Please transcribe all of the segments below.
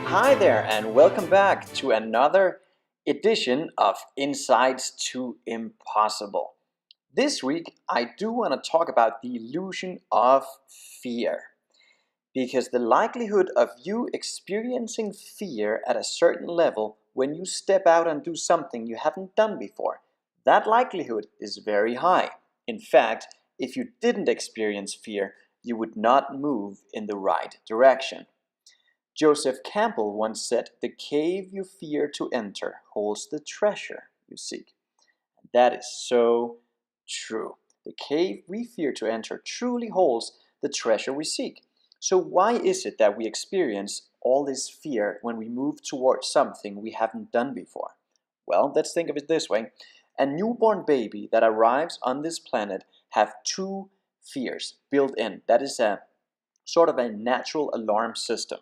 Hi there, and welcome back to another edition of Insights to Impossible. This week, I do want to talk about the illusion of fear. Because the likelihood of you experiencing fear at a certain level when you step out and do something you haven't done before, that likelihood is very high. In fact, if you didn't experience fear, you would not move in the right direction. Joseph Campbell once said, "The cave you fear to enter holds the treasure you seek." That is so true. The cave we fear to enter truly holds the treasure we seek. So why is it that we experience all this fear when we move towards something we haven't done before? Well, let's think of it this way. A newborn baby that arrives on this planet have two fears built in. That is a sort of a natural alarm system.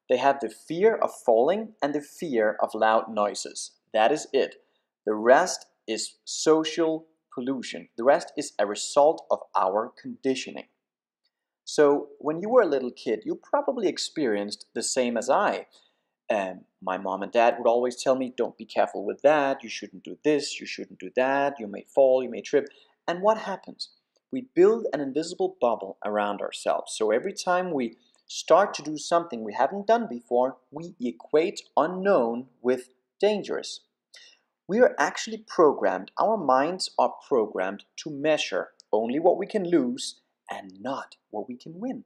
They have the fear of falling and the fear of loud noises. That is it. The rest is social pollution. The rest is a result of our conditioning. So when you were a little kid, you probably experienced the same as I. My mom and dad would always tell me, don't be careful with that, you shouldn't do this, you shouldn't do that, you may fall, you may trip. And what happens? We build an invisible bubble around ourselves. So every time we start to do something we haven't done before, we equate unknown with dangerous. We are actually programmed, our minds are programmed to measure only what we can lose and not what we can win.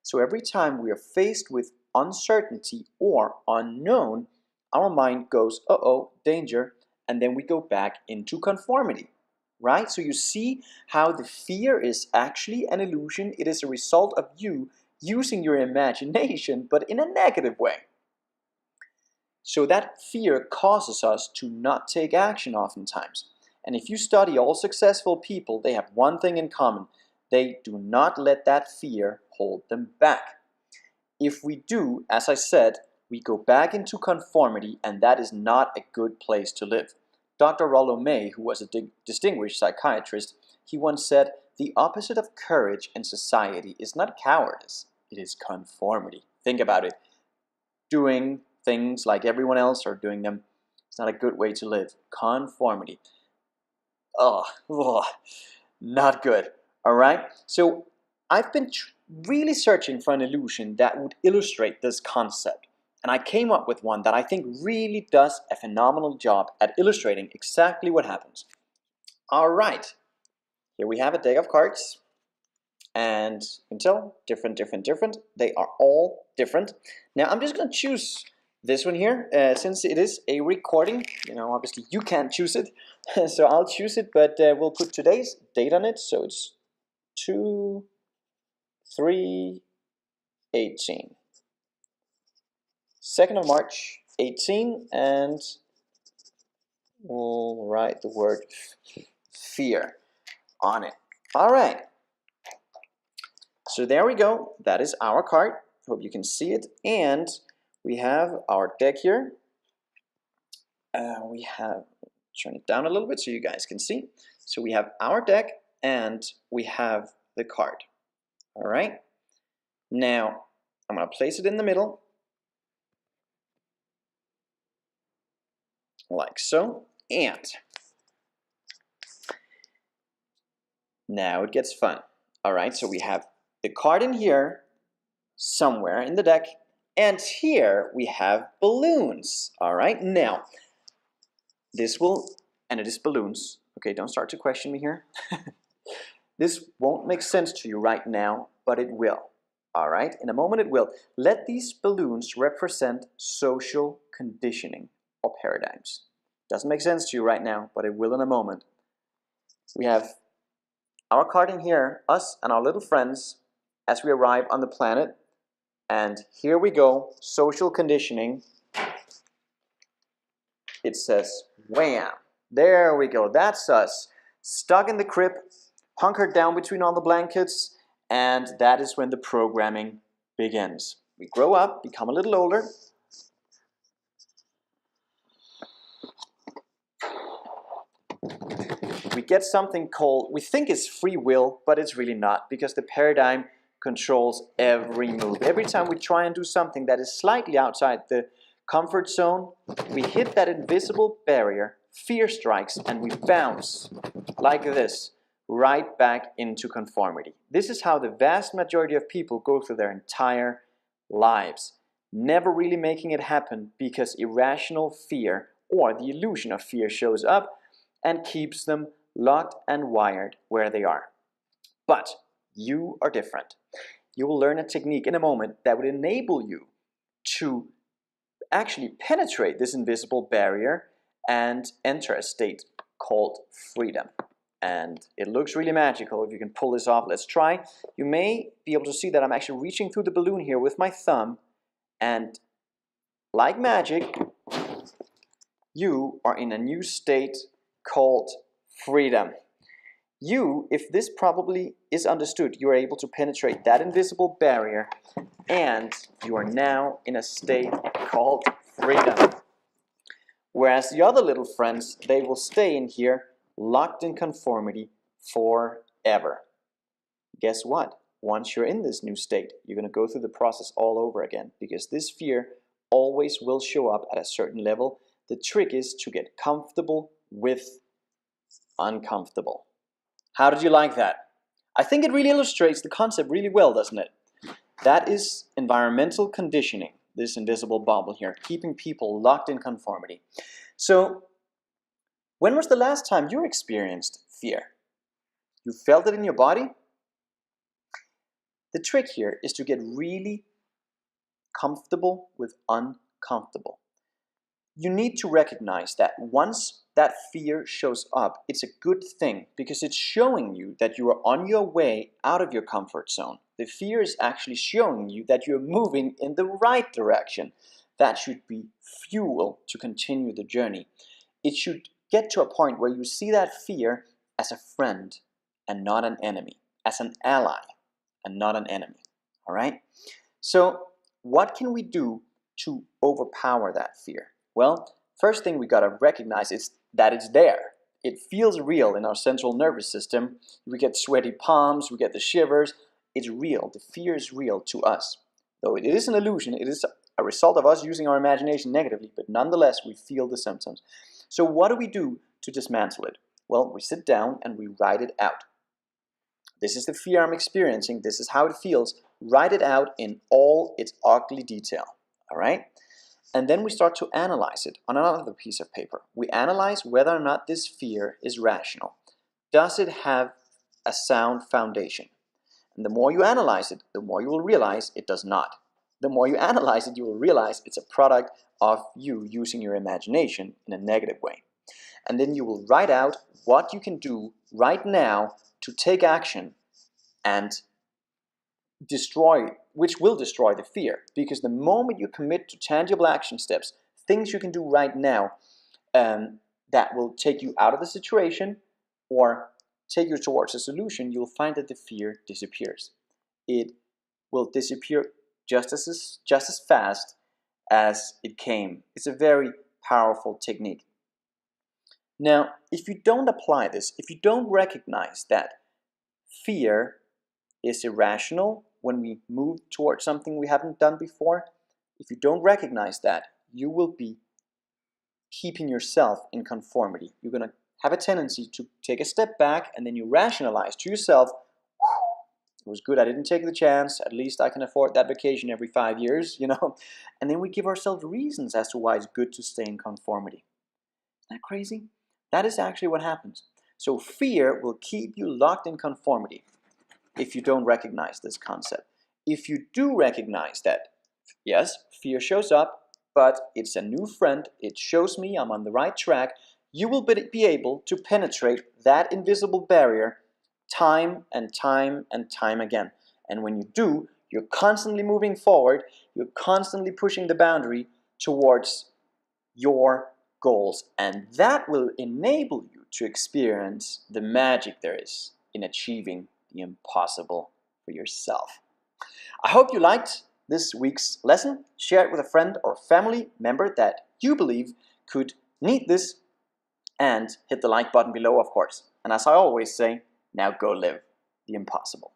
So every time we are faced with uncertainty or unknown, our mind goes, uh-oh, danger, and then we go back into conformity, right? So you see how the fear is actually an illusion. It is a result of you using your imagination, but in a negative way. So that fear causes us to not take action oftentimes. And if you study all successful people, they have one thing in common. They do not let that fear hold them back. If we do, as I said, we go back into conformity, and that is not a good place to live. Dr. Rollo May, who was a distinguished psychiatrist, he once said, "The opposite of courage in society is not cowardice, it is conformity." Think about it. Doing things like everyone else are doing them, it's not a good way to live. Conformity. Oh, not good. All right? So I've been really searching for an illusion that would illustrate this concept. And I came up with one that I think really does a phenomenal job at illustrating exactly what happens. All right. Here we have a deck of cards. And you can tell, different. They are all different. Now I'm just going to choose this one here, since it is a recording. Obviously you can't choose it, so I'll choose it, but we'll put today's date on it. So it's 2/3/18. 2nd of March, 18, and we'll write the word fear on it. All right. So there we go. That is our card. Hope you can see it. And we have our deck here. Turn it down a little bit so you guys can see. So we have our deck and we have the card. All right. Now I'm going to place it in the middle, like so. And now it gets fun. All right. So we have the card in here somewhere in the deck. And here we have balloons. All right. Now, and it is balloons. Okay, don't start to question me here. This won't make sense to you right now, but it will. All right, in a moment it will. Let these balloons represent social conditioning or paradigms. Doesn't make sense to you right now, but it will in a moment. We have our card in here, us and our little friends, as we arrive on the planet. And here we go, social conditioning. It says, wham, there we go, that's us, stuck in the crib, hunkered down between all the blankets, and that is when the programming begins. We grow up, become a little older. We get something called, we think it's free will, but it's really not, because the paradigm controls every move. Every time we try and do something that is slightly outside the comfort zone, we hit that invisible barrier, fear strikes, and we bounce like this right back into conformity. This is how the vast majority of people go through their entire lives, never really making it happen because irrational fear or the illusion of fear shows up and keeps them locked and wired where they are. But you are different. You will learn a technique in a moment that would enable you to actually penetrate this invisible barrier and enter a state called freedom. And it looks really magical if you can pull this off. Let's try. You may be able to see that I'm actually reaching through the balloon here with my thumb, and like magic, you are in a new state called freedom. You, if this probably is understood, you are able to penetrate that invisible barrier, and you are now in a state called freedom. Whereas the other little friends, they will stay in here locked in conformity forever. Guess what? Once you're in this new state, you're going to go through the process all over again, because this fear always will show up at a certain level. The trick is to get comfortable with uncomfortable. How did you like that? I think it really illustrates the concept really well, doesn't it? That is environmental conditioning, this invisible bubble here, keeping people locked in conformity. So, when was the last time you experienced fear? You felt it in your body? The trick here is to get really comfortable with uncomfortable. You need to recognize that once that fear shows up, it's a good thing because it's showing you that you are on your way out of your comfort zone. The fear is actually showing you that you're moving in the right direction. That should be fuel to continue the journey. It should get to a point where you see that fear as a friend and not an enemy, as an ally and not an enemy. All right? So, what can we do to overpower that fear? Well, first thing we got to recognize is that it's there. It feels real in our central nervous system. We get sweaty palms, we get the shivers. It's real. The fear is real to us. Though it is an illusion, it is a result of us using our imagination negatively, but nonetheless, we feel the symptoms. So what do we do to dismantle it? Well, we sit down and we write it out. This is the fear I'm experiencing. This is how it feels. Write it out in all its ugly detail. All right? And then we start to analyze it on another piece of paper. We analyze whether or not this fear is rational. Does it have a sound foundation? And the more you analyze it, the more you will realize it does not. The more you analyze it, you will realize it's a product of you using your imagination in a negative way. And then you will write out what you can do right now to take action and which will destroy the fear. Because the moment you commit to tangible action steps, things you can do right now that will take you out of the situation or take you towards a solution, you'll find that the fear disappears. It will disappear just as fast as it came. It's a very powerful technique. Now, if you don't apply this, if you don't recognize that fear is irrational when we move towards something we haven't done before, if you don't recognize that, you will be keeping yourself in conformity. You're going to have a tendency to take a step back and then you rationalize to yourself, it was good I didn't take the chance, at least I can afford that vacation every 5 years, you know. And then we give ourselves reasons as to why it's good to stay in conformity. Isn't that crazy? That is actually what happens. So fear will keep you locked in conformity if you don't recognize this concept. If you do recognize that, yes, fear shows up, but it's a new friend, it shows me I'm on the right track, you will be able to penetrate that invisible barrier time and time and time again. And when you do, you're constantly moving forward, you're constantly pushing the boundary towards your goals. And that will enable you to experience the magic there is in achieving the impossible for yourself. I hope you liked this week's lesson. Share it with a friend or family member that you believe could need this, and hit the like button below, of course. And as I always say, now go live the impossible.